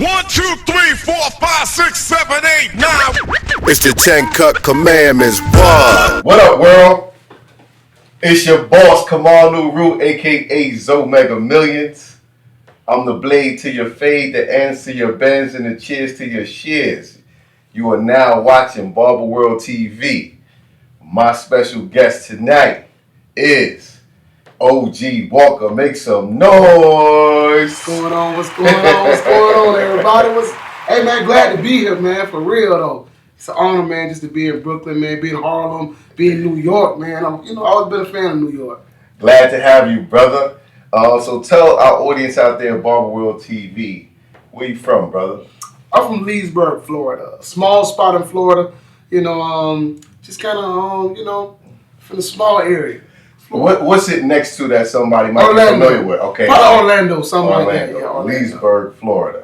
1, 2, 3, 4, 5, 6, 7, 8, 9. It's the 10 Cut Commandments. What up, world? It's your boss, Kamal Nuru, a.k.a. Zomega Millions. I'm the blade to your fade, the ends to your bends, and the cheers to your shears. You are now watching Barber World TV. My special guest tonight is OG Walker. Make some noise. What's going on? What's going on, everybody? Hey, man, glad to be here, man, for real, though. It's an honor, man, just to be in Brooklyn, man, be in Harlem, be in New York, man. I've always been a fan of New York. Glad to have you, brother. So tell our audience out there, Barber World TV, where you from, brother? I'm from Leesburg, Florida. A small spot in Florida, just kind of, from the small area. What's it next to that somebody might be familiar with? Okay. Probably Orlando, something like that. Yeah, Leesburg, Florida.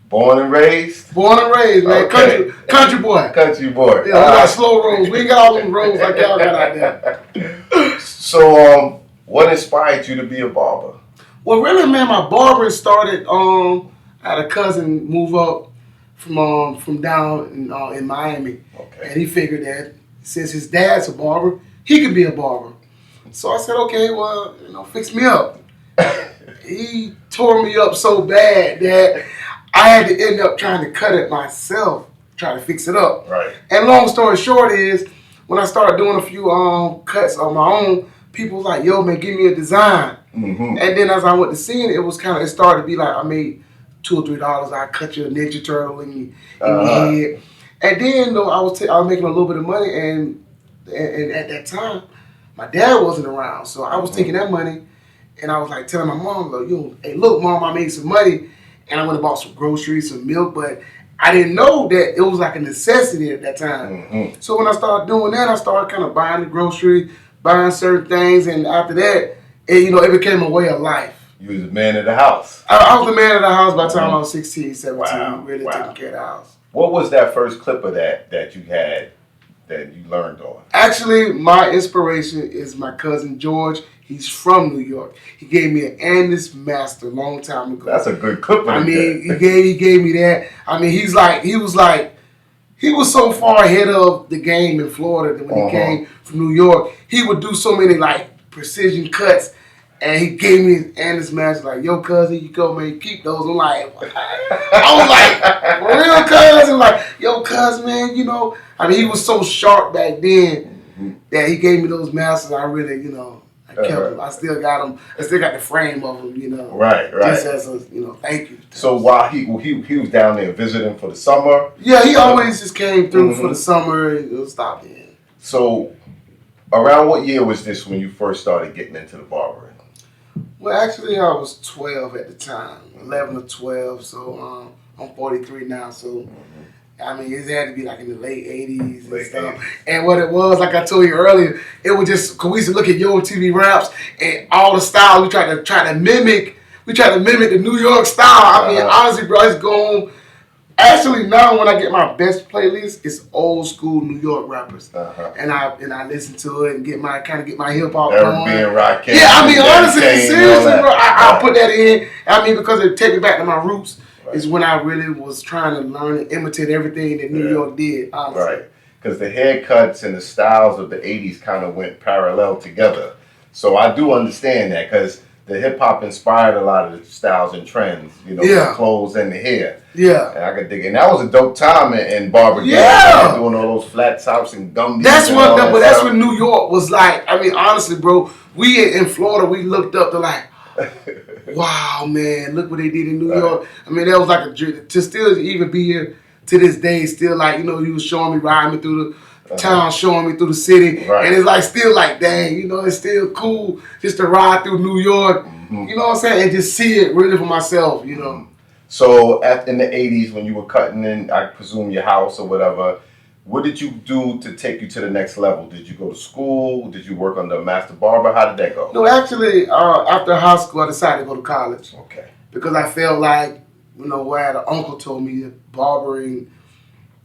Born and raised? Born and raised, man. Okay. Country boy. Country boy. Yeah, we got slow roads. We ain't got all them roads like y'all got out there. So, what inspired you to be a barber? Well, really, man, my barbering started. I had a cousin move up from down in Miami, okay. And he figured that since his dad's a barber, he could be a barber. So I said, okay, well, fix me up. He tore me up so bad that I had to end up trying to cut it myself, try to fix it up. Right. And long story short is, when I started doing a few cuts on my own, people was like, yo, man, give me a design. Mm-hmm. And then as I went to seeing it, it started to be like, I made $2 or $3. I cut you a Ninja Turtle in your head. And then, though, I was making a little bit of money, and at that time, my dad wasn't around. So I was taking that money, and I was like telling my mom, like, hey, look, Mom, I made some money. And I went and bought some groceries, some milk, but I didn't know that it was like a necessity at that time. Mm-hmm. So when I started doing that, I started kind of buying the groceries, buying certain things, and after that, it became a way of life. You was the man of the house. I was the man of the house by the time I was 16, 17, taking care of the house. What was that first clip of that you had that you learned on? Actually, my inspiration is my cousin George. He's from New York. He gave me an Andes Master a long time ago. That's a good clip. He gave me that. I mean, he was so far ahead of the game in Florida that when he came from New York, he would do so many precision cuts. And he gave me his Andes Master, like, yo, cousin, you go, man, keep those. I'm like, what? I was like, for real, cousin? Like, yo, cousin, man, he was so sharp back then that he gave me those masters. I really, I kept them. I still got them. I still got the frame of them, Right. Just as a, thank you. So while he was down there visiting for the summer? Yeah, he always just came through for the summer and stopped in. So around what year was this when you first started getting into the barbering? Well, actually, I was 12 at the time, 11 or 12. So I'm 43 now. So I mean, it had to be like in the late 80s and stuff. And what it was, like I told you earlier, it was just, cause we used to look at Yo TV raps and all the styles we try to mimic. We try to mimic the New York style. I mean, honestly, bro, it's gone. Actually, now when I get my best playlist, it's old school New York rappers, and I listen to it and get my hip hop going. Being Rakim. Yeah, I mean, honestly, seriously, bro, I put that in. I mean, because it take me back to my roots. Right. Is when I really was trying to learn and imitate everything that New York did. Honestly. Right, because the haircuts and the styles of the '80s kind of went parallel together. So I do understand that because the hip hop inspired a lot of the styles and trends, the clothes and the hair. Yeah. And I could dig it. And that was a dope time in barber game. Yeah. Doing all those flat tops and gummies. That's what New York was like. I mean, honestly, bro, we in Florida, we looked up to like, wow, man, look what they did in New York. I mean, that was like a dream. To still even be here to this day, still like, you was showing me, riding me through the town, showing me through the city. Right. And it's like, still like, dang, it's still cool just to ride through New York, you know what I'm saying? And just see it really for myself, So in the 80s when you were cutting in, I presume your house or whatever, what did you do to take you to the next level? Did you go to school? Did you work under a master barber? How did that go? No, actually, after high school, I decided to go to college. Okay. Because I felt like, where the uncle told me that barbering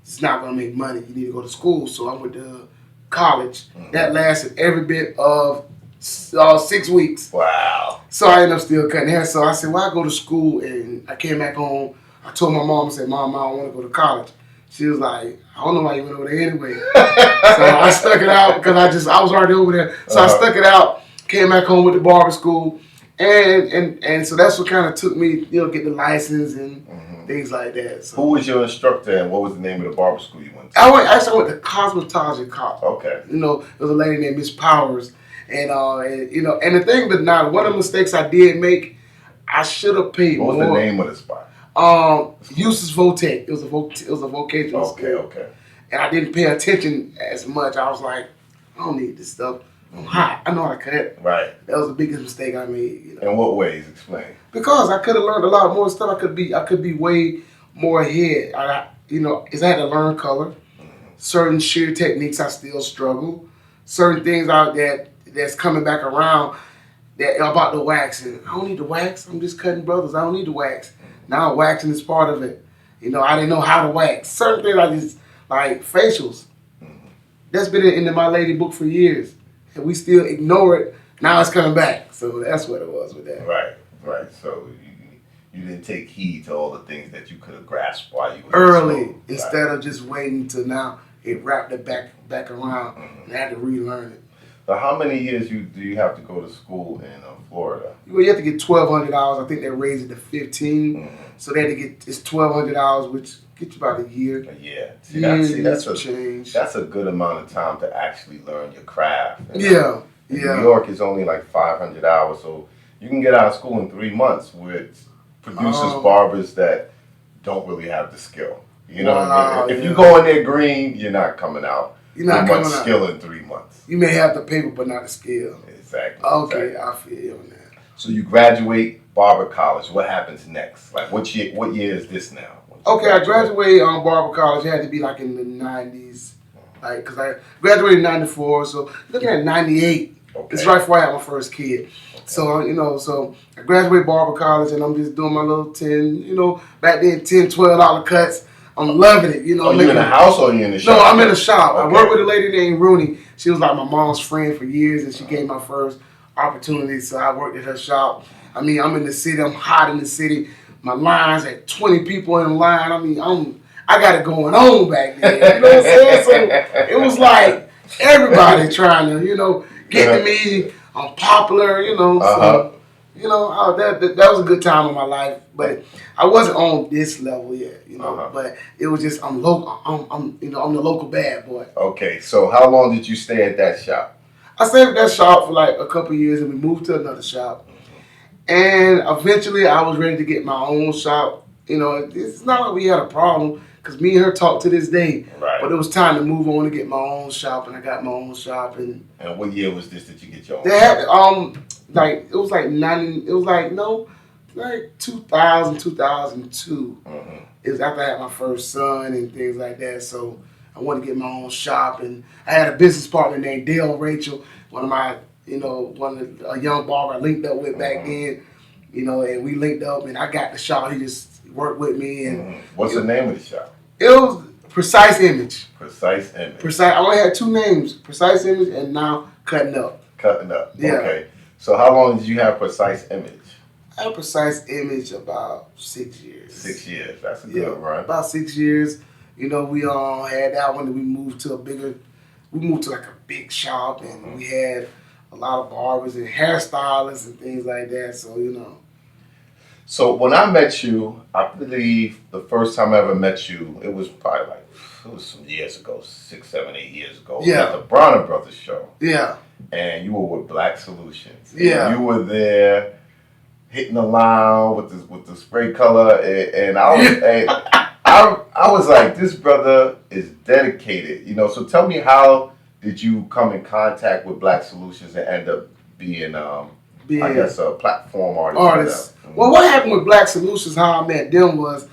is not going to make money. You need to go to school. So I went to college. That lasted every bit of 6 weeks. Wow. So I ended up still cutting hair. So I said, well, I go to school, and I came back home. I told my mom, I said, Mom, I don't want to go to college. She was like, I don't know why you went over there anyway. So I stuck it out because I was already over there. So I stuck it out, came back home with the barber school. And so that's what kind of took me, get the license and things like that. So. Who was your instructor and what was the name of the barber school you went to? I went to cosmetology college. Okay. There was a lady named Miss Powers. And the thing that now, one of the mistakes I did make, I should have paid more. What was the name of the spot? Eustace Votech. It was a vocational school. Okay. And I didn't pay attention as much. I was like, I don't need this stuff. I'm hot. I know how to cut. Right. That was the biggest mistake I made. In what ways? Explain. Because I could have learned a lot more stuff. I could be way more ahead. I had to learn color. Certain shear techniques I still struggle. Certain things out that's coming back around about the waxing. I don't need to wax. I'm just cutting brothers. I don't need to wax. Now waxing is part of it. I didn't know how to wax. Certain things I just, like facials. That's been in my lady book for years. And we still ignore it. Now it's coming back. So that's what it was with that. Right. So you didn't take heed to all the things that you could have grasped while you were early, instead of just waiting till now it wrapped it back around and I had to relearn it. So how many years do you have to go to school in Florida? Well, you have to get $1,200. I think they raised it to $1,500. So they had to get $1,200, which gets you about a year. A year. That's a good amount of time to actually learn your craft. Yeah. In New York is only like 500 hours, so you can get out of school in 3 months with producers, barbers that don't really have the skill. You know what I mean? If you go in there green, you're not coming out. You're not coming out. Skill in 3 months. You may have the paper, but not the skill. Exactly. Okay, I feel you on that. So you graduate Barber College. What happens next? Like what year is this now? Okay, I graduated Barber College. It had to be like in the 90s. Like, because I graduated in 94, so looking at 98. Okay. It's right before I had my first kid. Okay. So, so I graduated Barber College and I'm just doing my little back then $10, $12 cuts. I'm loving it, Are you in the house or are you in the shop? No, I'm in the shop. Okay. I work with a lady named Rooney. She was like my mom's friend for years and she gave my first opportunity. So I worked at her shop. I'm in the city. I'm hot in the city. My line's at 20 people in line. I got it going on back then. You know what I'm saying? So it was like everybody trying to, get to me. I'm popular, So, that was a good time in my life. But I wasn't on this level yet, But it was just I'm local. I'm the local bad boy. Okay, so how long did you stay at that shop? I stayed at that shop for like a couple of years, and we moved to another shop. And eventually, I was ready to get my own shop. It's not like we had a problem because me and her talk to this day. Right. But it was time to move on to get my own shop, and I got my own shop. And what year was this that you get your own? They had it was like 2000, 2002. It was after I had my first son and things like that. So I wanted to get my own shop, and I had a business partner named Dale Rachel, one of my, a young barber I linked up with back then, and we linked up, and I got the shop. He just worked with me. And what's the name of the shop? It was Precise Image. Precise Image. I only had two names, Precise Image and now Cutting Up. Cutting Up. Yeah. Okay. So how long did you have Precise Image? I had Precise Image about 6 years. 6 years. That's a good run. About 6 years. We had that one, and we moved to like a big shop, and we had a lot of barbers and hairstylists and things like that. So, So when I met you, I believe the first time I ever met you, it was probably some years ago, 6, 7, 8 years ago. Yeah. At the Bronner Brothers show. Yeah. And you were with Black Solutions. Yeah. And you were there hitting the line with the spray color, and I was I was like, this brother is dedicated, So tell me, how did you come in contact with Black Solutions and end up being I guess a platform artist? Well, what happened with Black Solutions? How I met them was,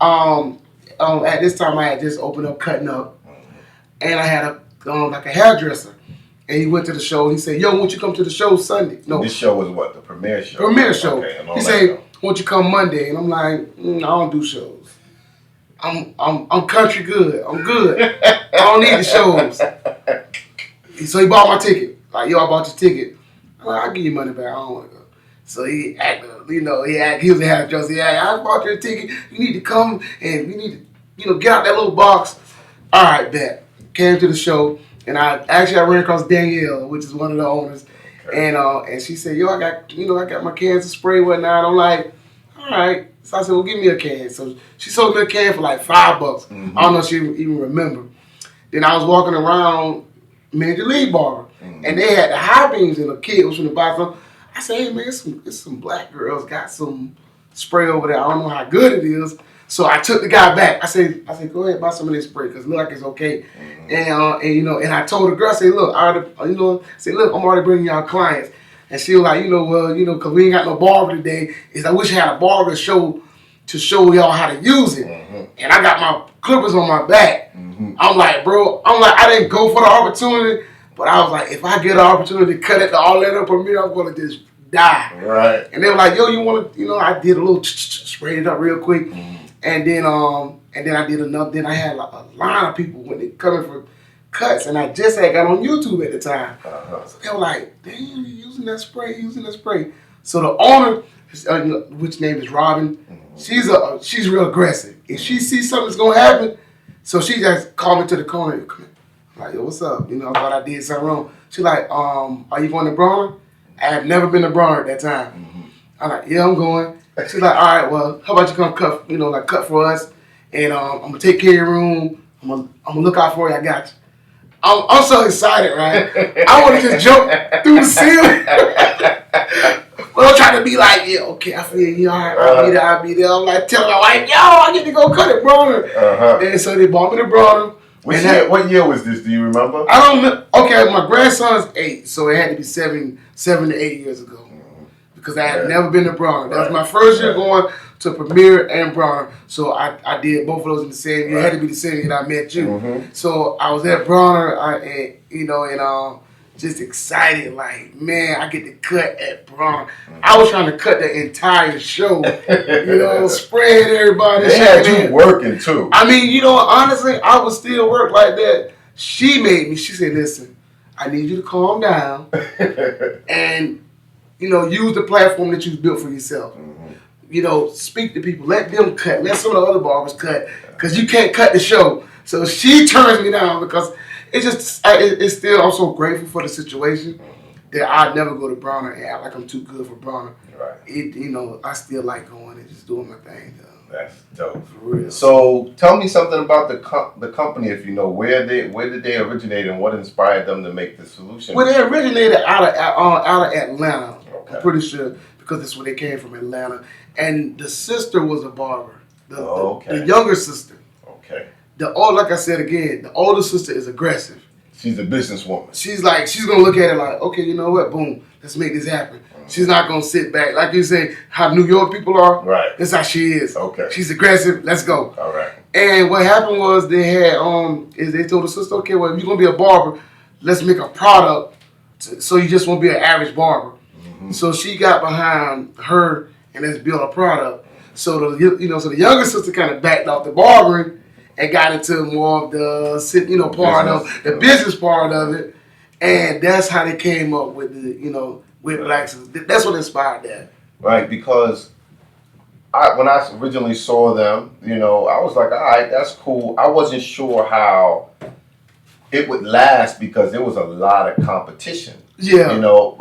at this time I had just opened up Cutting Up, and I had a hairdresser. And he went to the show. And he said, "Yo, won't you come to the show Sunday?" No, this show was what, the premiere show? Premiere show. Okay, he said, "Won't you come Monday?" And I'm like, I don't do shows. I'm country good. I'm good. I don't need the shows. So he bought my ticket. Like, yo, I bought your ticket. I'm like, I'll give you money back. I don't want to go. So he acted, he was a half drunk. I bought you a ticket. You need to come and you need to, get out that little box. All right, bet. Came to the show, and I ran across Danielle, which is one of the owners, and she said, I got my cans of spray and whatnot. I'm like, all right. So I said, well, give me a can. So she sold me a can for like $5. Mm-hmm. I don't know if she even remember. Then I was walking around Major League Barber, and they had the high beams, and a kid was from the bottom. I said, hey man, it's some black girls got some spray over there. I don't know how good it is. So I took the guy back. I said, go ahead, buy some of this spray because it look like it's okay. Mm-hmm. And I told the girl, I said, look, I'm already bringing y'all clients. And she was like, because we ain't got no barber today. I wish I had a barber to show y'all how to use it. Mm-hmm. And I got my clippers on my back. Mm-hmm. I'm like, I didn't go for the opportunity, but I was like, if I get an opportunity to cut it all that up on me, I'm going to just die. Right. And they were like, yo, you want to, I did a little sprayed it up real quick. Mm-hmm. And then I did another. Then I had like a line of people when they coming for cuts, and I just had got on YouTube at the time. Uh-huh. So they were like, "Damn, you using that spray? So the owner, which name is Robin, mm-hmm. She's real aggressive. If she sees something's gonna happen, so she just called me to the corner. Come here. I'm like, yo, what's up? I thought I did something wrong. She like, are you going to Bronner? I have never been to Bronner at that time. Mm-hmm. I'm like, yeah, I'm going. She's like, all right, well, how about you come cut for us, and I'm gonna take care of your room. I'm gonna look out for you. I got you. I'm so excited, right? I want to just jump through the ceiling. But I'm trying to be like, yeah, okay, I feel you. All right, I'll be there. I'm like telling my wife, yo, I get to go cut it, Bronner. Uh-huh. And so they bought me the Bronner. What year was this? Do you remember? I don't know. Okay, my grandson's 8, so it had to be 7 to 8 years ago. Because I had never been to Bronner. That was my first year going to Premier and Bronner. So I did both of those in the same year. It had to be the same year that I met you. Mm-hmm. So I was at Bronner, and just excited. Like, man, I get to cut at Bronner. Mm-hmm. I was trying to cut the entire show. Spraying everybody. They had you working too. I mean, honestly, I would still work like that. She made me. She said, listen, I need you to calm down and use the platform that you built for yourself. Mm-hmm. Speak to people. Let them cut. Let some of the other barbers cut. Because you can't cut the show. So she turns me down because it's still, I'm so grateful for the situation that I'd never go to Bronner and act like I'm too good for Bronner. Right. I still like going and just doing my thing. That's dope. For real. So tell me something about the company, if you know. Where did they originate and what inspired them to make this solution? Well, they originated out of Atlanta. Okay. I'm pretty sure because that's where they came from, Atlanta. And the sister was a barber. The younger sister. Okay. Like I said again, the older sister is aggressive. She's a businesswoman. She's gonna look at it like, okay, you know what? Boom, let's make this happen. Mm-hmm. She's not gonna sit back. Like you say, how New York people are. Right. That's how she is. Okay. She's aggressive. Let's go. All right. And what happened was they had they told the sister, okay, well, if you're gonna be a barber, let's make a product so you just won't be an average barber. Mm-hmm. So she got behind her and let's build a product. So the younger sister kind of backed off the barbering and got into more of the part of the business part of it, and that's how they came up with with Blacks. That's what inspired that. Right, because when I originally saw them, I was like, all right, that's cool. I wasn't sure how it would last because there was a lot of competition. Yeah.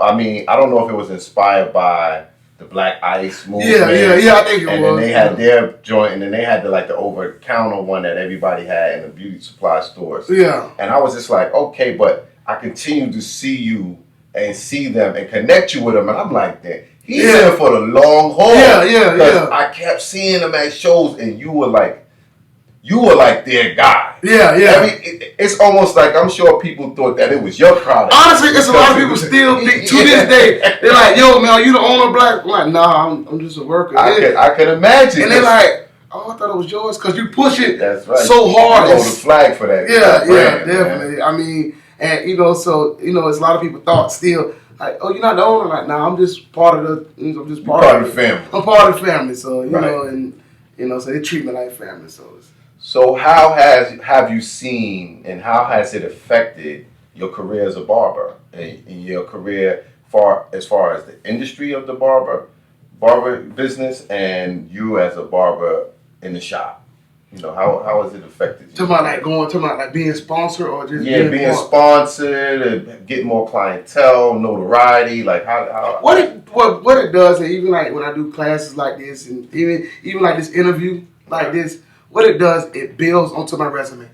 I mean, I don't know if it was inspired by the Black Ice movement. Yeah, I think it was. And then they had their joint, and then they had the over-the-counter one that everybody had in the beauty supply stores. Yeah. And I was just like, okay, but I continue to see you and see them and connect you with them, and I'm like, he's in for the long haul. Yeah. I kept seeing them at shows, and you were like their guy. Yeah. It's almost like I'm sure people thought that it was your product. Honestly, it's a lot of people still think to this day. They're like, "Yo, man, are you the owner of Black?" I'm like, "Nah, I'm just a worker." I could imagine. And they're like, "Oh, I thought it was yours," because you push it so hard. You hold the flag for that. Yeah, definitely. Man. I mean, and so it's a lot of people thought still. Like, oh, you're not the owner. Like, nah, I'm just part of the. I'm just part of the family. I'm part of the family, so so they treat me like family. So how have you seen and how has it affected your career as a barber and your career as far as the industry of the barber business and you as a barber in the shop? You know, how has it affected you? Talking about like being sponsored or just being sponsored and getting more clientele, notoriety, like how what it does, and even like when I do classes like this, and even like this interview like this, what it does, it builds onto my resume.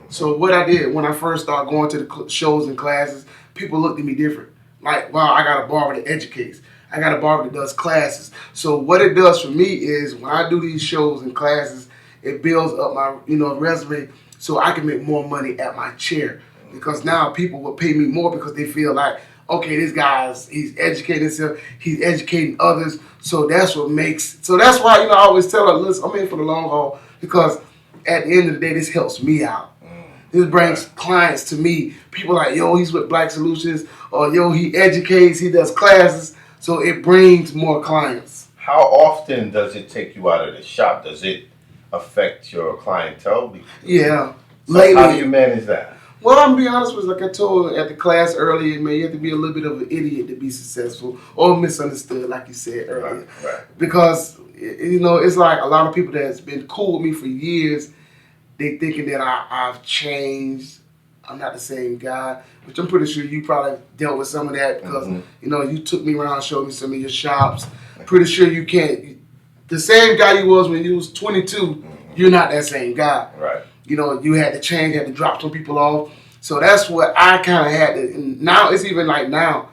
So what I did when I first started going to the shows and classes, people looked at me different. Like, wow, I got a barber that educates. I got a barber that does classes. So what it does for me is when I do these shows and classes, it builds up my resume so I can make more money at my chair. Because now people will pay me more because they feel like, okay, this guy's he's educating himself, he's educating others. So that's why I always tell them, listen, I'm in for the long haul because at the end of the day, this helps me out. This brings clients to me. People like, yo, he's with Black Solutions, or yo, he educates, he does classes. So it brings more clients. How often does it take you out of the shop? Does it affect your clientele? Yeah. So lately, how do you manage that? Well, I'm gonna be honest with you, like I told at the class earlier, man, you have to be a little bit of an idiot to be successful or misunderstood, like you said earlier. Right. Because it's like a lot of people that's been cool with me for years, they thinking that I've changed. I'm not the same guy, which I'm pretty sure you probably dealt with some of that because you took me around, showed me some of your shops. Pretty sure you can't. The same guy you was when you was 22, you're not that same guy. Right. You had to change, had to drop some people off. So that's what I kind of had to. And now it's even like now,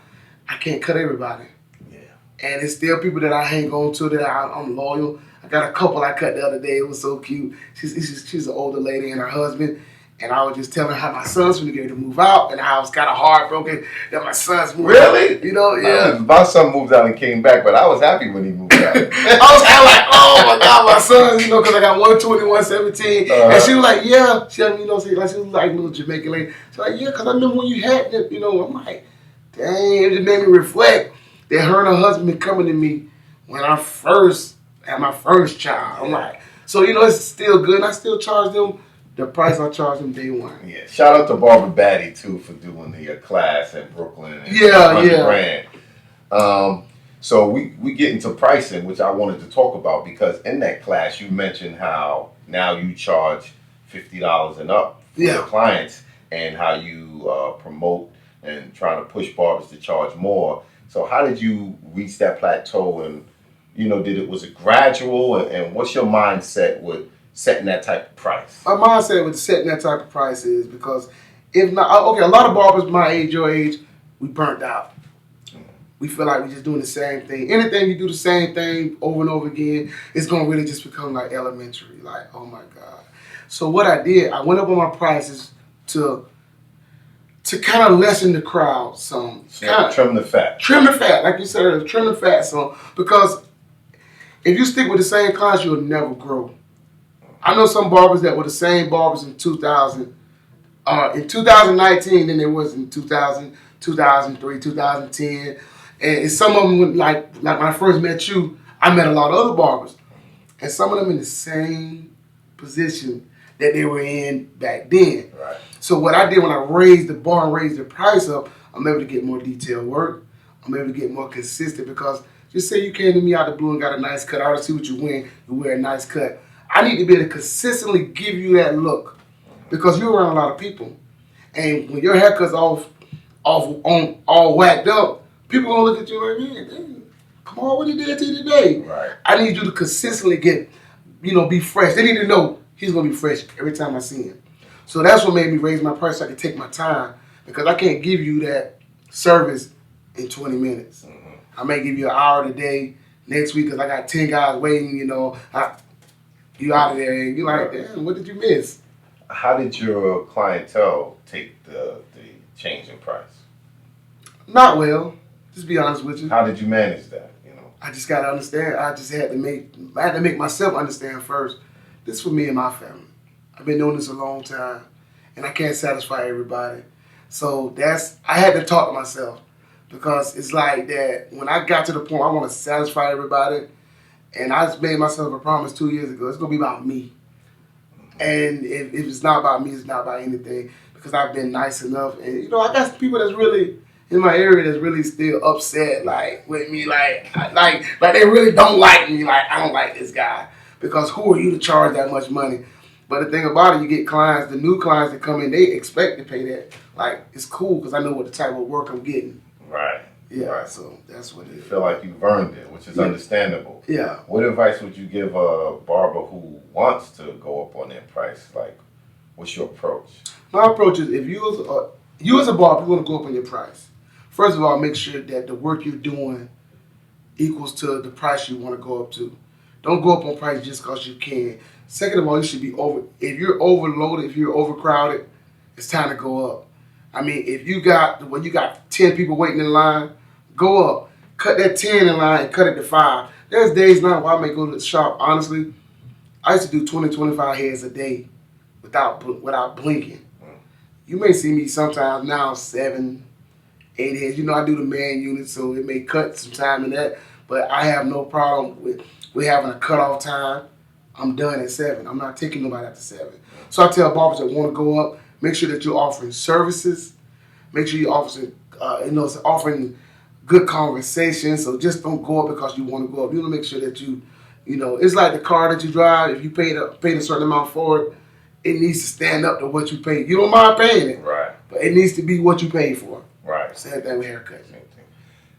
I can't cut everybody. Yeah. And it's still people that I hang on to that I'm loyal. I got a couple I cut the other day. It was so cute. She's an older lady and her husband. And I was just telling her how my son's going to get ready to move out, and I was kind of heartbroken that my son's moving really? out. Yeah. My son moved out and came back, but I was happy when he moved out. I was kind of like, oh my God, my son, because I got 120, 117. And she was like, yeah. She was like a little Jamaican lady. She's like, yeah, because I remember when you had that, I'm like, dang, it just made me reflect that her and her husband been coming to me when I first had my first child. I'm like, so, it's still good, and I still charge them the price I charged them day one. Yeah. Shout out to Barber Batty too for doing the class in Brooklyn. And Yeah. So we get into pricing, which I wanted to talk about because in that class you mentioned how now you charge $50 and up for your clients and how you promote and trying to push barbers to charge more. So how did you reach that plateau and was it gradual and what's your mindset with setting that type of price? My mindset with setting that type of price is because if not, a lot of barbers my age, your age, we burnt out. We feel like we're just doing the same thing. Anything you do the same thing over and over again, it's going to really just become like elementary. Like, oh my God. So what I did, I went up on my prices to kind of lessen the crowd some. Trim the fat. Trim the fat, like you said, trim the fat some. Because if you stick with the same clients, you'll never grow. I know some barbers that were the same barbers in 2000, in 2019 than they was in 2000, 2003, 2010. And some of them, like when I first met you, I met a lot of other barbers. And some of them in the same position that they were in back then. Right. So what I did when I raised the bar and raised the price up, I'm able to get more detailed work. I'm able to get more consistent because just say you came to me out of the blue and got a nice cut. I already see what you wear a nice cut. I need to be able to consistently give you that look because you're around a lot of people. And when your haircut's all whacked up, people gonna look at you like, man, dang, come on, what he did to you today? Right. I need you to consistently be fresh. They need to know he's gonna be fresh every time I see him. So that's what made me raise my price so I could take my time because I can't give you that service in 20 minutes. I may give you an hour today, next week because I got 10 guys waiting, you out of there and you're like, damn, what did you miss? How did your clientele take the change in price? Not well. Just be honest with you. How did you manage that? I just gotta understand. I had to make myself understand first. This is for me and my family. I've been doing this a long time, and I can't satisfy everybody. So I had to talk to myself because it's like that. When I got to the point I want to satisfy everybody, and I just made myself a promise 2 years ago. It's gonna be about me. And if it's not about me, it's not about anything because I've been nice enough. And I got people that's really in my area that's really still upset, like with me, like they really don't like me. Like I don't like this guy because who are you to charge that much money? But the thing about it, you get clients, the new clients that come in, they expect to pay that. Like it's cool because I know what the type of work I'm getting. Right. Yeah. Right. So that's what it You is. feel like you've earned it, which is understandable. Yeah. What advice would you give a barber who wants to go up on their price? Like, what's your approach? My approach is if you as a barber, you want to go up on your price. First of all, make sure that the work you're doing equals to the price you want to go up to. Don't go up on price just because you can. Second of all, you should be if you're overloaded, if you're overcrowded, it's time to go up. I mean, if you got 10 people waiting in line, go up. Cut that 10 in line and cut it to 5. There's days now where I may go to the shop. Honestly, I used to do 20, 25 heads a day without blinking. You may see me sometimes now 7, 8 heads. You know, I do the man unit, so it may cut some time in that. But I have no problem with having a cutoff time. I'm done at 7. I'm not taking nobody after 7. So I tell barbers that want to go up, make sure that you're offering services. Make sure you're offering good conversation. So just don't go up because you want to go up. You want to make sure that it's like the car that you drive. If you paid a certain amount for it, it needs to stand up to what you paid. You don't mind paying it, Right. but it needs to be what you paid for. Right. Same thing with haircuts. Same thing.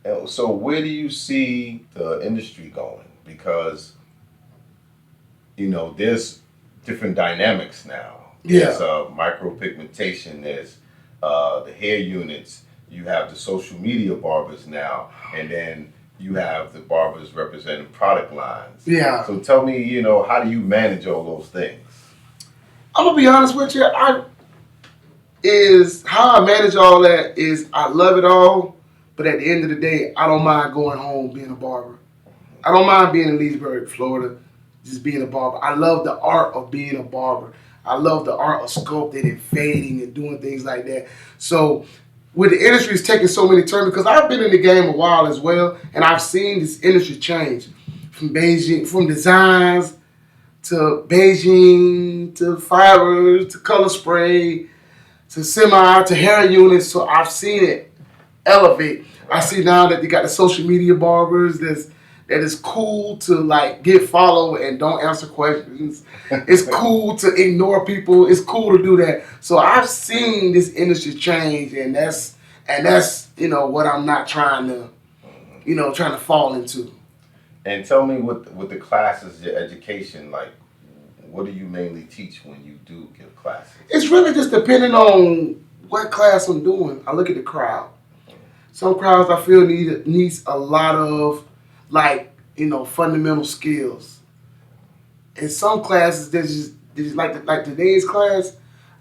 And so where do you see the industry going? Because, there's different dynamics now. Yeah. There's micropigmentation, there's the hair units, you have the social media barbers now, and then you have the barbers representing product lines. Yeah. So tell me, how do you manage all those things? I'm gonna be honest with you. How I manage all that is I love it all, but at the end of the day, I don't mind going home being a barber. I don't mind being in Leesburg, Florida, just being a barber. I love the art of being a barber. I love the art of sculpting and fading and doing things like that. So with the industry is taking so many turns, because I've been in the game a while as well, and I've seen this industry change from Beijing, from designs to Beijing to fibers to color spray to semi to hair units. So I've seen it elevate. I see now that they got the social media barbers that is cool to get followed and don't answer questions. It's cool to ignore people. It's cool to do that. So I've seen this industry change, and that's what I'm not trying to fall into. And tell me with the classes, your education, what do you mainly teach when you do give classes? It's really just depending on what class I'm doing. I look at the crowd. Some crowds I feel needs a lot of fundamental skills. In some classes, there's just like today's class,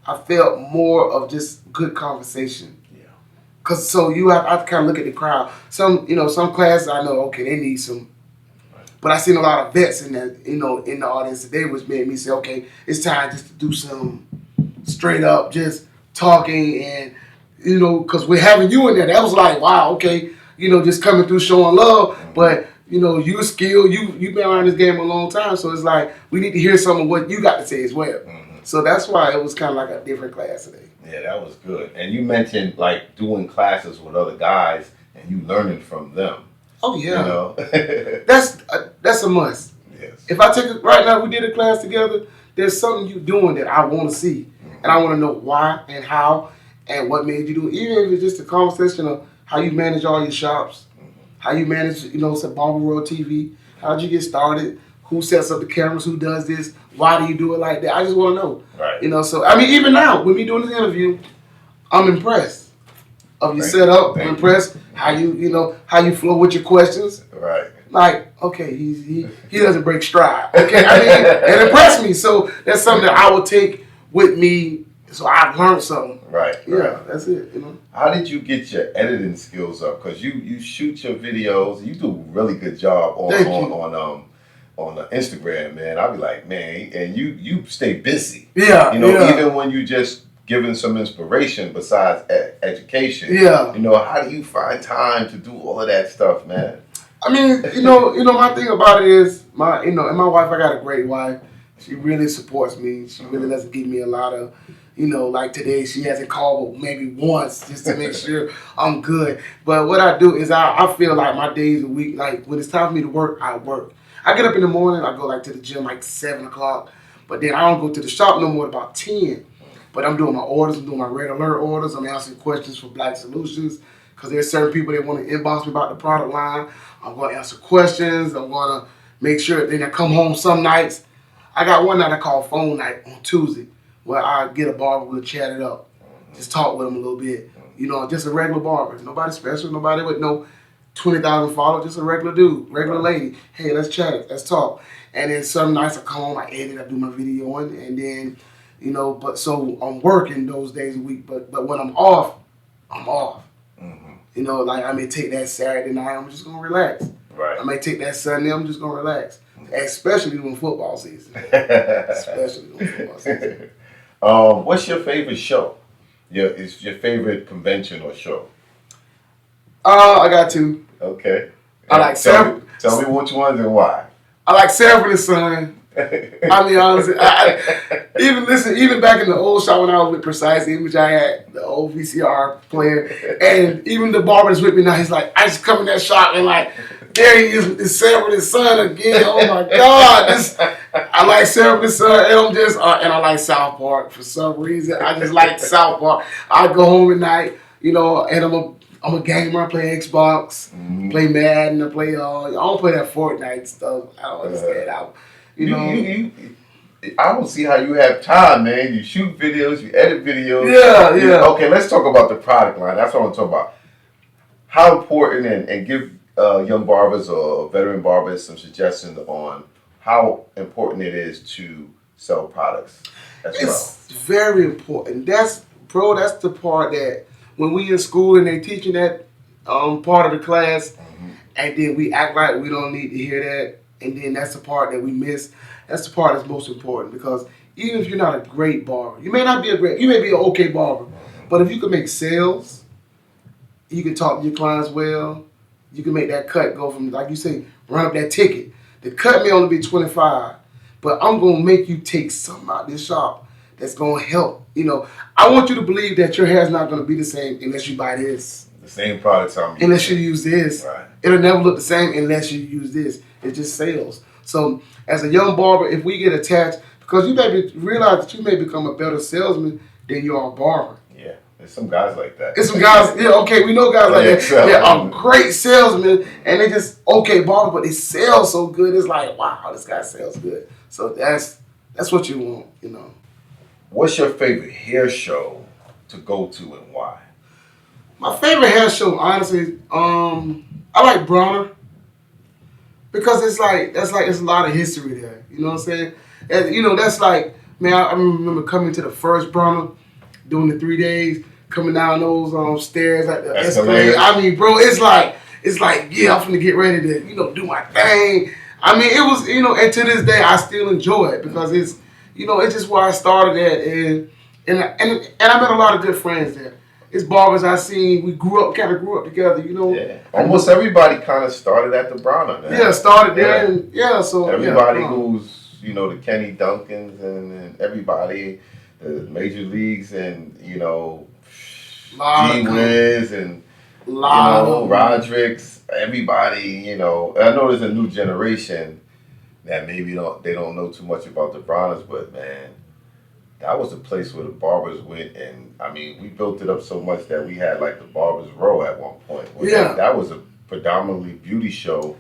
I felt more of just good conversation. Yeah. Cause so I have to kind of look at the crowd. Some classes I know, okay, they need some. But I seen a lot of vets in that, in the audience today, which made me say, okay, it's time just to do some straight up just talking and, because we're having you in there. That was like, wow, okay, just coming through showing love. But, you're skilled. You've been around this game a long time. So it's like, we need to hear some of what you got to say as well. Mm-hmm. So that's why it was kind of like a different class today. Yeah, that was good. And you mentioned doing classes with other guys and you learning from them. Oh yeah, that's a must. Yes. If I take it right now, we did a class together. There's something you doing that I want to see, and I want to know why and how and what made you do it. Even if it's just a conversation of how you manage all your shops, how you manage, Barber World TV. How'd you get started? Who sets up the cameras? Who does this? Why do you do it like that? I just want to know. Right. So I mean, even now, with me doing this interview, I'm impressed of your setup. I'm impressed how how you flow with your questions. Right. Okay, he doesn't break stride. Okay, I mean, it impressed me. So that's something that I will take with me. So I've learned something. Right. Yeah, right. That's it. How did you get your editing skills up? Because you shoot your videos, you do a really good job on Instagram, man. I'll be like, man, and you stay busy. Yeah. Even when you just giving some inspiration besides education. Yeah. How do you find time to do all of that stuff, man? I mean, my thing about it is and my wife, I got a great wife, She really supports me. She really doesn't give me a lot of, like today she hasn't called maybe once just to make sure I'm good. But what I do is I feel like my days a week, like when it's time for me to work, I work. I get up in the morning, I go like to the gym like 7 o'clock, but then I don't go to the shop no more at about 10. But I'm doing my orders, I'm doing my red alert orders, I'm answering questions for Black Solutions, because there's certain people that want to inbox me about the product line. I'm going to answer questions, I'm going to make sure, then I come home some nights. I got one night I call phone night on Tuesday, where I get a barber, we'll chat it up, just talk with him a little bit. Just a regular barber, nobody special, nobody with no 20,000 followers, just a regular dude, regular lady. Hey, let's chat it, let's talk. And then some nights I come home, I edit, I do my videoing, and then, but so I'm working those days a week, but when I'm off, I'm off. Mm-hmm. Like I may take that Saturday night, I'm just gonna relax. Right. I may take that Sunday, I'm just gonna relax. Especially during football season. Especially during football season. What's your favorite show? Is your favorite convention or show? I got two. Okay. I like several. Tell me which ones and why. I like Sanford and Son. I mean, honestly, even back in the old shop when I was with Precise Image, I had the old VCR player, and even the barber that's with me now, he's like, I just come in that shop and like, there he is with this Sanford and Son again. Oh my God, I like Sanford and Son, and and I like South Park for some reason. I just like South Park. I go home at night, and I'm a gamer. I play Xbox, play Madden, I don't play that Fortnite stuff. I don't understand. I don't see how you have time, man. You shoot videos, you edit videos. Yeah. Okay, let's talk about the product line. That's what I'm talking about. How important, and give young barbers or veteran barbers some suggestions on how important it is to sell products as well. It's very important. That's the part that when we in school and they teaching that part of the class, and then we act like we don't need to hear that, and then that's the part that we miss. That's the part that's most important, because even if you're not a great barber, you may be an okay barber, but if you can make sales, you can talk to your clients well, you can make that cut go from, like you say, run up that ticket. The cut may only be 25, but I'm going to make you take something out of this shop that's going to help. I want you to believe that your hair's not going to be the same unless you buy this. The same products I'm using. Unless you use this. Right. It'll never look the same unless you use this. It's just sales. So as a young barber, if we get attached, because you may realize that you may become a better salesman than you are a barber. Yeah, there's some guys like that. There's some guys, we know guys like that. They're a great salesman, and they just okay barber, but they sell so good. It's like, wow, this guy sells good. So that's what you want, What's your favorite hair show to go to and why? My favorite hair show, honestly, I like Bronner, because it's a lot of history there. You know what I'm saying? And, that's like, man, I remember coming to the first Bronner, doing the 3 days, coming down those stairs at the escalator. I mean, bro, it's like, yeah, I'm finna get ready to, do my thing. I mean, it was, and to this day, I still enjoy it, because it's, it's just where I started at, and I met a lot of good friends there. It's barbers I seen. We grew up together, Yeah. Almost everybody kind of started at the Bronner, man. Yeah, started there, and so everybody who's the Kenny Duncans and everybody, the major leagues, and G Wiz and Rodriguez, everybody. I know there's a new generation that maybe they don't know too much about the Bronners, but man, that was the place where the barbers went, and I mean, we built it up so much that we had like the Barbers Row at one point. That was a predominantly beauty show,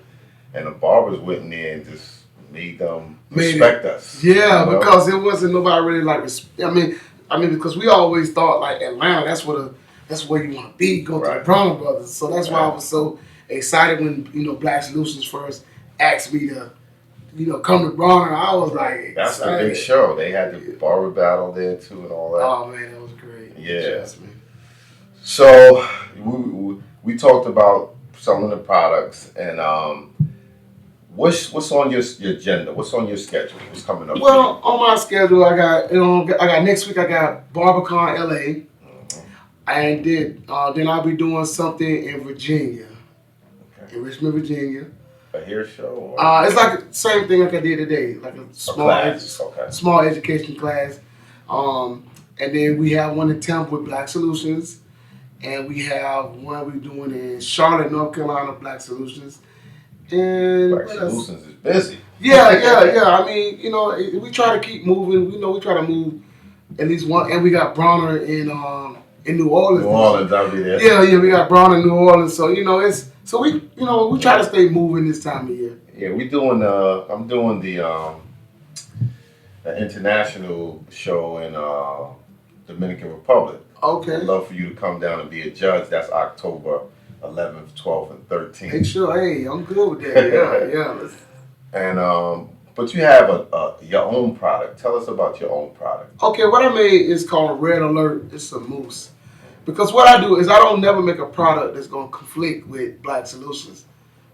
and the barbers went in there and just made them respect us. Yeah, because it wasn't nobody really like. I mean, because we always thought like Atlanta, that's where you want to be. Go to the Bronner Brothers. So that's why I was so excited when Black Solutions first asked me to. Come to Bronner. I was like, that's the big show. They had the barber battle there too, and all that. Oh man, that was great. Yeah. So we talked about selling the products, and what's on your agenda? What's on your schedule? What's coming up? Well, on my schedule, I got next week. I got BarberCon LA, and then I'll be doing something in Virginia, in Richmond, Virginia. A hair show? Or It's like the same thing like I did today, like a small education class. And then we have one in Tampa with Black Solutions, and we have one we're doing in Charlotte, North Carolina, Black Solutions. And Black Solutions is busy. Yeah. I mean, we try to keep moving. We try to move at least one. And we got Bronner in New Orleans. New Orleans, I'll be there. Yeah, we got Bronner in New Orleans. So we try to stay moving this time of year. Yeah, we doing. I'm doing the international show in Dominican Republic. Okay. I'd love for you to come down and be a judge. That's October 11th, 12th, and 13th. Hey, sure. Hey, I'm good with that. Yeah. And but you have your own product. Tell us about your own product. Okay, what I made is called Red Alert. It's a mousse. Because what I do is I don't never make a product that's gonna conflict with Black Solutions.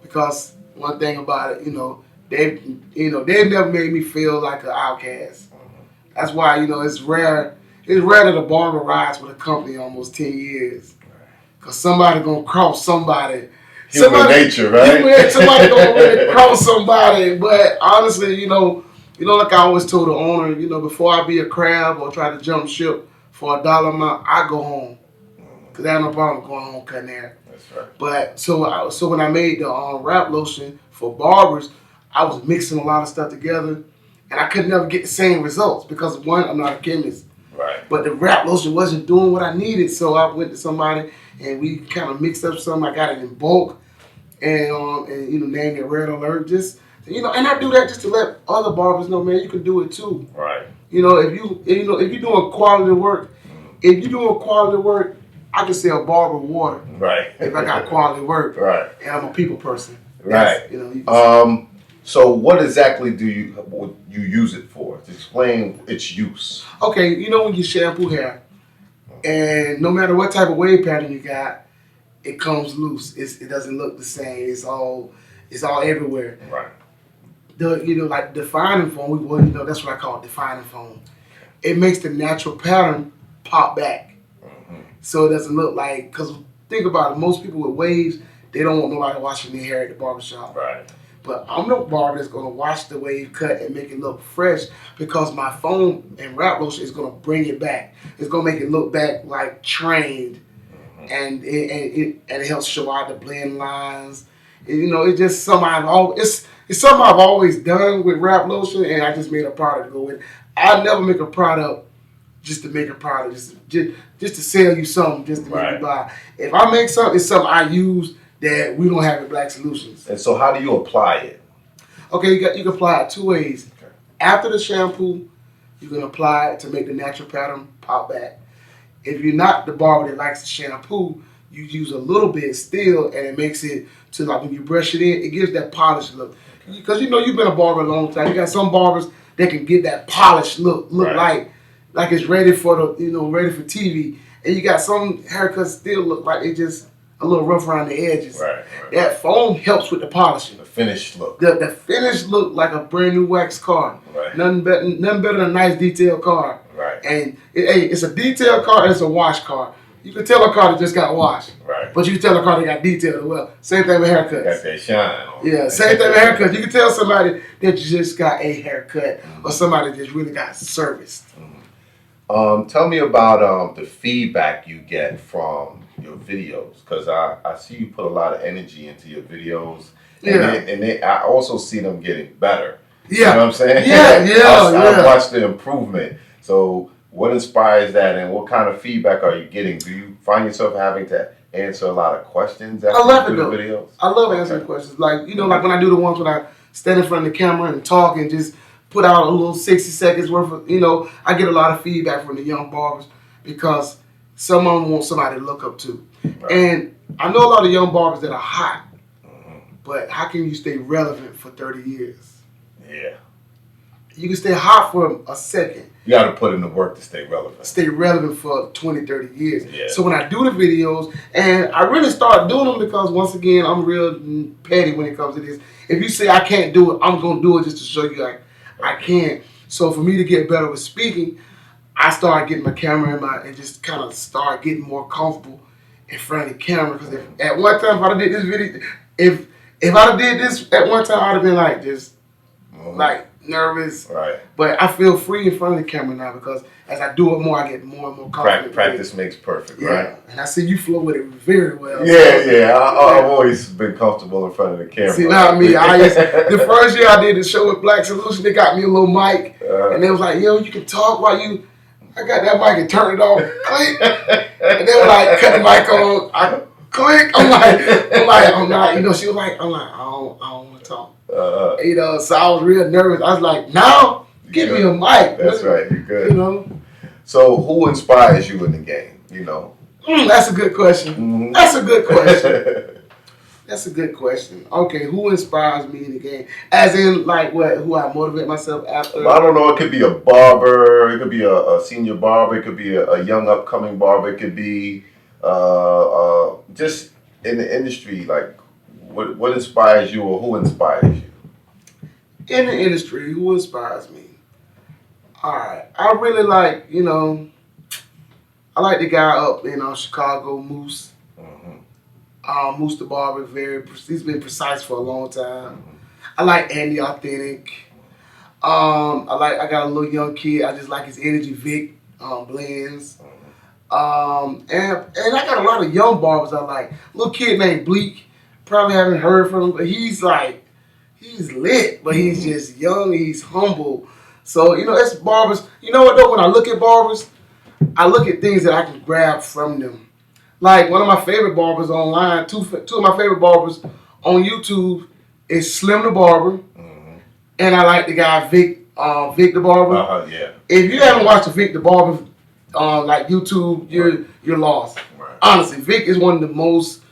Because one thing about it, they've never made me feel like an outcast. That's why it's rare. It's rare that a barber rides with a company almost 10 years. Because somebody gonna cross somebody. Human nature, right? Somebody gonna really cross somebody. But honestly, like I always told the owner, before I be a crab or try to jump ship for $1 amount, I go home. Because I have no problem going home cutting hair. That's right. But so when I made the wrap lotion for barbers, I was mixing a lot of stuff together, and I could never get the same results because one, I'm not a chemist. Right. But the wrap lotion wasn't doing what I needed, so I went to somebody and we kind of mixed up something. I got it in bulk, and named it Red Alert. And I do that just to let other barbers know, man, you can do it too. Right. If you're doing quality work, I can sell barber water. Right. If I got quality work. Right. And I'm a people person. Right. So what exactly do you use it for? To explain its use. Okay, when you shampoo hair, and no matter what type of wave pattern you got, it comes loose. It doesn't look the same. It's all everywhere. Right. Like defining foam, that's what I call it, defining foam. It makes the natural pattern pop back. So it doesn't look like, because think about it, most people with waves, they don't want nobody washing their hair at the barbershop. Right. But I'm the barber that's going to wash the wave cut and make it look fresh because my foam and wrap lotion is going to bring it back. It's going to make it look back like trained, and it helps show out the blend lines. It's just something it's something I've always done with wrap lotion, and I just made a product to go with. I never make a product just to make a product, just to sell you something, just to make you buy. If I make something, it's something I use that we don't have in Black Solutions. And so how do you apply it? Okay, you can apply it 2 ways. Okay. After the shampoo, you can apply it to make the natural pattern pop back. If you're not the barber that likes the shampoo, you use a little bit still, and it makes it to, like, when you brush it in, it gives that polished look. Because you've been a barber a long time. You got some barbers that can get that polished look like it's ready for ready for TV. And you got some haircuts still look like they just a little rough around the edges. Right. That foam helps with the polishing. The finished look. The finished look like a brand new wax car. Right. Nothing better than a nice detailed car. Right. And it's a detailed car and it's a wash car. You can tell a car that just got washed. Right. But you can tell a car that got detailed as well. Same thing with haircuts. Got that shine on. Yeah, same thing with haircuts. You can tell somebody that just got a haircut or somebody that just really got serviced. Tell me about the feedback you get from your videos, because I see you put a lot of energy into your videos, and I also see them getting better. Yeah. You know what I'm saying? I watched the improvement. So what inspires that, and what kind of feedback are you getting? Do you find yourself having to answer a lot of questions after you do the videos? I love answering questions. Like when I do the ones when I stand in front of the camera and talk and just put out a little 60 seconds worth of, I get a lot of feedback from the young barbers because some of them want somebody to look up to. Right. And I know a lot of young barbers that are hot, but how can you stay relevant for 30 years? Yeah. You can stay hot for a second. You got to put in the work to stay relevant. Stay relevant for 20, 30 years. Yeah. So when I do the videos, and I really start doing them because, once again, I'm real petty when it comes to this. If you say I can't do it, I'm going to do it just to show you I can. So for me to get better with speaking, I started getting my camera and just kind of start getting more comfortable in front of the camera. Because at one time, if I did this video, if If I'd have did this at one time, I'd have been like just like nervous. Right. But I feel free in front of the camera now because as I do it more, I get more and more confident. Practice makes perfect, right? And I see you flow with it very well. I've always been comfortable in front of the camera. See, not me. The first year I did the show with Black Solution, they got me a little mic, and they was like, "Yo, you can talk while you." I got that mic and turned it off, click, and they were like, "Cut the mic on." I click. I'm not. She was like, I don't want to talk. So I was real nervous. I was like, now give me a mic. That's right. You're good. So who inspires you in the game? That's a good question. Mm-hmm. That's a good question. That's a good question. Okay, who inspires me in the game? As in, like, what? Who I motivate myself after? I don't know. It could be a barber. It could be a senior barber. It could be a young upcoming barber. It could be just in the industry. Like, what inspires you, or who inspires you? In the industry, who inspires me? All right, I really like, I like the guy up in Chicago, Moose. Moose the Barber, he's been precise for a long time. I like Andy Authentic. I got a little young kid. I just like his energy, Vic blends. And I got a lot of young barbers I like. Little kid named Bleak. Probably haven't heard from him, but he's lit, but he's just young. He's humble. So it's barbers. You know what though? When I look at barbers, I look at things that I can grab from them. Like one of my favorite barbers online, two of my favorite barbers on YouTube is Slim the Barber, and I like the guy Vic the Barber. If you haven't watched the Vic the Barber like YouTube, you're lost. Right. Honestly, Vic is one of the most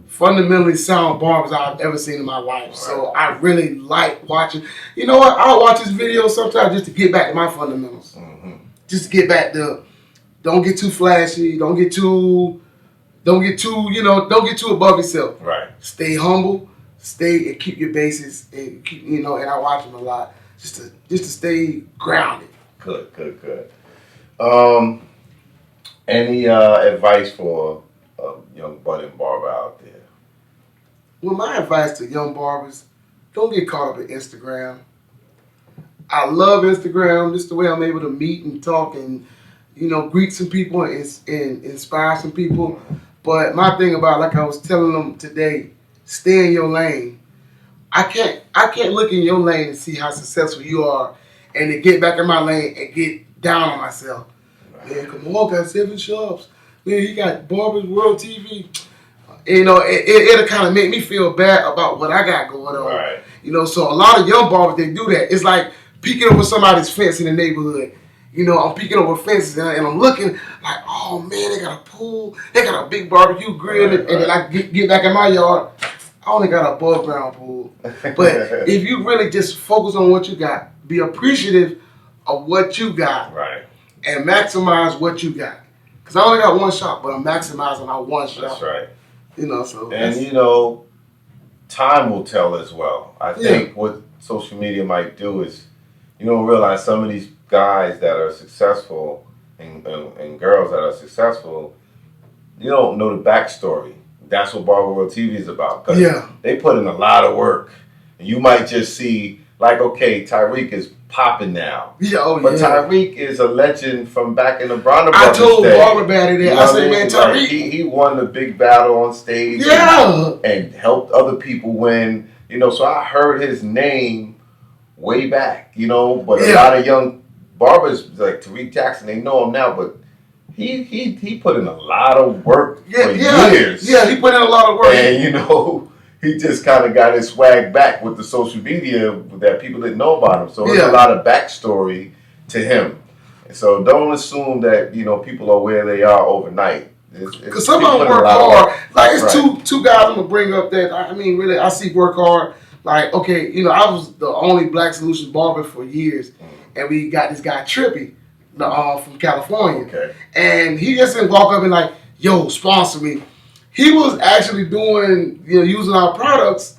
fundamentally sound barbers I've ever seen in my life. Right. So I really like watching. You know what? I'll watch his videos sometimes just to get back to my fundamentals. Just to get back to, don't get too flashy, don't get too above yourself. Right. Stay humble, stay and keep your bases, and keep, and I watch him a lot just to stay grounded. Good. Any advice for a young budding barber out there? Well, my advice to young barbers, don't get caught up in Instagram. I love Instagram. This is the way I'm able to meet and talk and, greet some people and inspire some people. But my thing about, like I was telling them today, stay in your lane. I can't look in your lane and see how successful you are and then get back in my lane and get down on myself. Man, come on, got 7 shops. Man, he got Barber's World TV. It'll kind of make me feel bad about what I got going on. Right. So a lot of young barbers, they do that. It's like peeking over somebody's fence in the neighborhood. I'm peeking over fences and I'm looking like, oh man, they got a pool, they got a big barbecue grill, and then I get back in my yard, I only got a above ground pool. But if you really just focus on what you got, be appreciative of what you got, right, and maximize what you got. Because I only got one shop, but I'm maximizing my one shop. That's right. So time will tell as well. I think what social media might do is, realize some of these guys that are successful and girls that are successful, you don't know the backstory. That's what Barber World TV is about. They put in a lot of work. And you might just see, like, okay, Tyreek is popping now. But Tyreek is a legend from back in the Bronner Brothers I told day. Barber about it. I said, man, Tyreek. Like, he won the big battle on stage. And helped other people win. So I heard his name way back, but a lot of young barbers like Tariq Jackson, they know him now, but he put in a lot of work for years. Yeah, he put in a lot of work. And he just kind of got his swag back with the social media that people didn't know about him. So there's a lot of backstory to him. And so don't assume that people are where they are overnight. Because some of them work hard. Like it's two guys I'm gonna bring up that really I see work hard. Like, okay, I was the only Black Solutions barber for years, and we got this guy Trippy, from California, and he just didn't walk up and like, yo, sponsor me. He was actually doing, using our products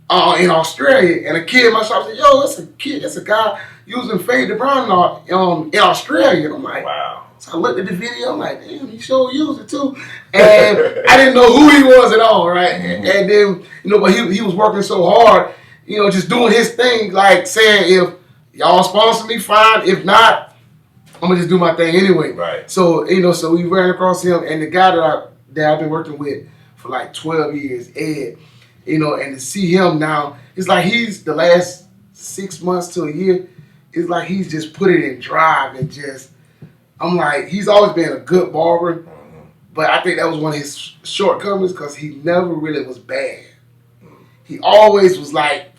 in Australia, and a kid in my shop said, yo, it's a guy using Fade to Brown in Australia. And I'm like, wow. So I looked at the video, I'm like, damn, he sure used it too. And I didn't know who he was at all, right? And then, but he was working so hard, just doing his thing, like saying, if y'all sponsor me, fine. If not, I'm gonna just do my thing anyway. Right. So, so we ran across him, and the guy that I've been working with for like 12 years, Ed, and to see him now, it's like he's the last 6 months to a year, it's like he's just put it in drive and just, I'm like, he's always been a good barber, but I think that was one of his shortcomings because he never really was bad. He always was like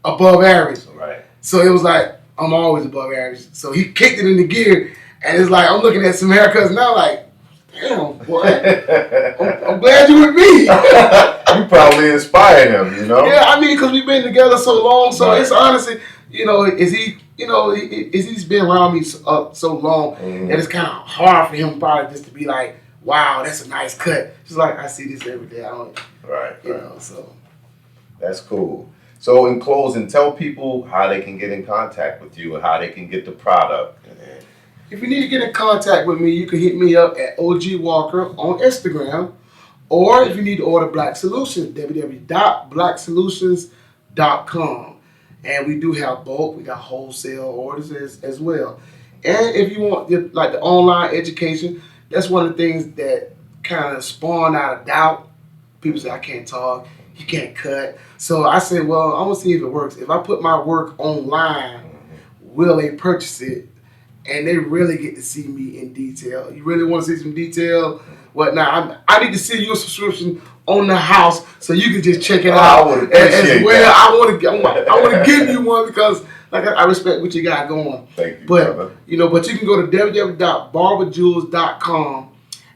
above average. Right. So it was like, I'm always above average. So he kicked it into gear, and it's like, I'm looking at some haircuts now like, damn, boy, I'm glad you with me. You probably inspired him, Yeah, I mean, because we've been together so long, so it's honestly, he's been around me so long that it's kind of hard for him probably just to be like, wow, that's a nice cut. Just like, I see this every day. Right. So. That's cool. So in closing, tell people how they can get in contact with you and how they can get the product. If you need to get in contact with me, you can hit me up at OG Walker on Instagram. Or if you need to order Black Solutions, www.blacksolutions.com. And we do have bulk. We got wholesale orders as well. And if you want the online education, that's one of the things that kind of spawned out of doubt. People say, I can't talk, you can't cut. So I said, well, I'm going to see if it works. If I put my work online, will they purchase it? And they really get to see me in detail. You really want to see some detail? Whatnot? I need to send you a subscription on the house so you can just check it out as well. I want to give you one because I respect what you got going. Thank you, brother. But you can go to www.barberjewels.com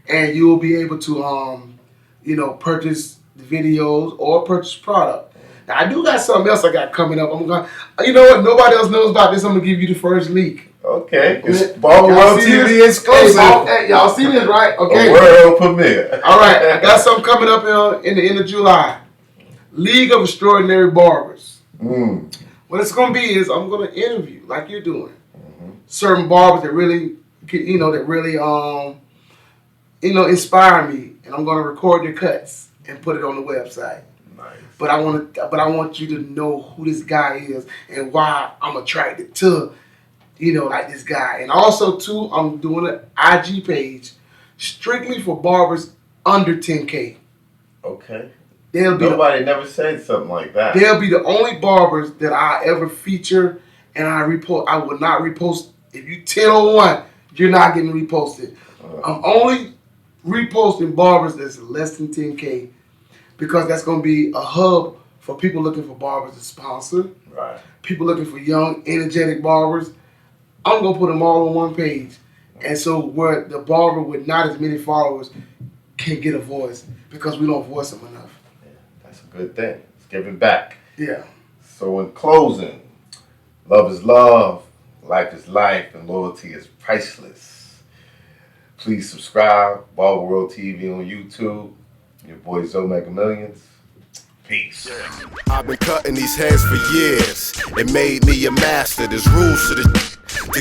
and you will be able to purchase the videos or purchase product. Now I do got something else I got coming up. I'm gonna, nobody else knows about this. I'm gonna give you the first leak. Okay, it's Barber TV exclusive. Hey, y'all see this, right? Okay. A world premiere. All right, I got something coming up in the end of July. League of Extraordinary Barbers. What it's gonna be is I'm gonna interview like you're doing certain barbers that really, inspire me, and I'm gonna record their cuts and put it on the website. Nice. But I want you to know who this guy is and why I'm attracted to. This guy. And also, too, I'm doing an IG page strictly for barbers under 10K. Okay. Nobody never said something like that. They'll be the only barbers that I ever feature, and I repost. I will not repost. If you 1001, you're not getting reposted. I'm only reposting barbers that's less than 10K because that's going to be a hub for people looking for barbers to sponsor. Right. People looking for young, energetic barbers. I'm going to put them all on one page. And so where the barber with not as many followers can get a voice because we don't voice them enough. Yeah, that's a good thing. It's giving back. Yeah. So in closing, love is love, life is life, and loyalty is priceless. Please subscribe, Barber World TV on YouTube. Your boy Zoe Mega Millions. Peace. I've been cutting these heads for years. It made me a master. There's rules to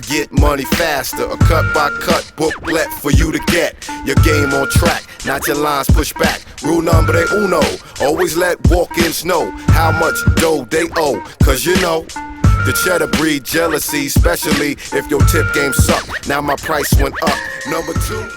get money faster. A cut by cut booklet for you to get your game on track, not your lines pushed back. Rule number uno, always let walk-ins know how much dough they owe. Cause the cheddar breed jealousy, especially if your tip game suck. Now my price went up. Number 2.